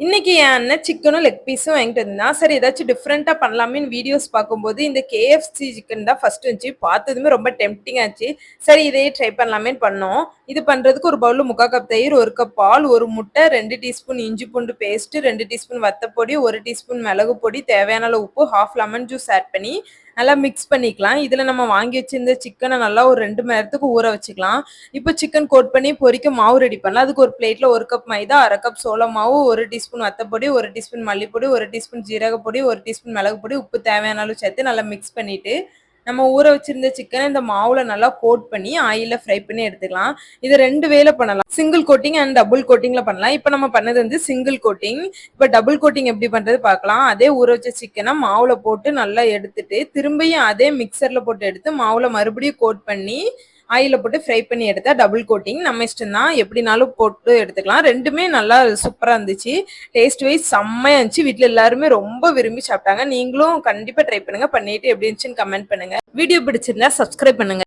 இன்னைக்கு என் அண்ணன் சிக்கனும் லெக் பீஸும் வாங்கிட்டு வந்தான். சரி ஏதாச்சும் டிஃப்ரெண்டா பண்ணலாமேன்னு வீடியோஸ் பார்க்கும்போது இந்த கேஎஃப்சி சிக்கன் தான் ஃபர்ஸ்ட் இருந்துச்சு. பார்த்ததுமே ரொம்ப டெம்ப்டிங் ஆச்சு. சரி இதையே ட்ரை பண்ணலாமேன்னு பண்ணோம். இது பண்றதுக்கு ஒரு பவுல்ல 3/4 கப் தயிர், 1 கப் பால், 1 முட்டை, 2 டீஸ்பூன் இஞ்சி பூண்டு பேஸ்ட், 2 டீஸ்பூன் வத்தப்பொடி, 1 டீஸ்பூன் மிளகு பொடி, தேவையான அளவு உப்பு, 1/2 லெமன் ஜூஸ் ஆட் பண்ணி நல்லா மிக்ஸ் பண்ணிக்கலாம். இதுல நம்ம வாங்கி வச்சிருந்த சிக்கனை நல்லா ஒரு 2 மணி நேரத்துக்கு ஊற வச்சுக்கலாம். இப்போ சிக்கன் கோட் பண்ணி பொரிக்க மாவு ரெடி பண்ணலாம். அதுக்கு ஒரு பிளேட்ல 1 கப் மைதா, 1/2 கப் சோள மாவு, 1 டீஸ்பூன் வத்தப்பொடி, 1 டீஸ்பூன் மல்லிப்பொடி, 1 டீஸ்பூன் ஜீரகப்பொடி, 1 டீஸ்பூன் மிளகு பொடி, உப்பு தேவையான அளவு சேர்த்து நல்லா மிக்ஸ் பண்ணிட்டு நம்ம ஊற வச்சிருந்த சிக்கனை இந்த மாவுல நல்லா கோட் பண்ணி ஆயில ஃப்ரை பண்ணி எடுத்துக்கலாம். இது 2 வேல பண்ணலாம். சிங்கிள் கோட்டிங் அண்ட் டபுள் கோட்டிங்ல பண்ணலாம். இப்போ நம்ம பண்ணது வந்து சிங்கிள் கோட்டிங். இப்போ டபுள் கோட்டிங் எப்படி பண்றது பார்க்கலாம். அதே ஊற வச்ச சிக்கனை மாவுல போட்டு நல்லா எடுத்துட்டு திரும்பியும் அதே மிக்சர்ல போட்டு எடுத்து மாவுல மறுபடியும் கோட் பண்ணி ஆயில போட்டு ஃப்ரை பண்ணி எடுத்தா டபுள் கோட்டிங். நம்ம இஷ்டம் தான், எப்படினாலும் போட்டு எடுத்துக்கலாம். ரெண்டுமே நல்லா சூப்பரா இருந்துச்சு. டேஸ்ட் வைஸ் செம்மையா இருந்துச்சு. வீட்டில் எல்லாருமே ரொம்ப விரும்பி சாப்பிட்டாங்க. நீங்களும் கண்டிப்பா ட்ரை பண்ணுங்க. பண்ணிட்டு எப்படி இருந்துச்சுன்னு கமெண்ட் பண்ணுங்க. வீடியோ பிடிச்சிருந்தா சப்ஸ்கிரைப் பண்ணுங்க.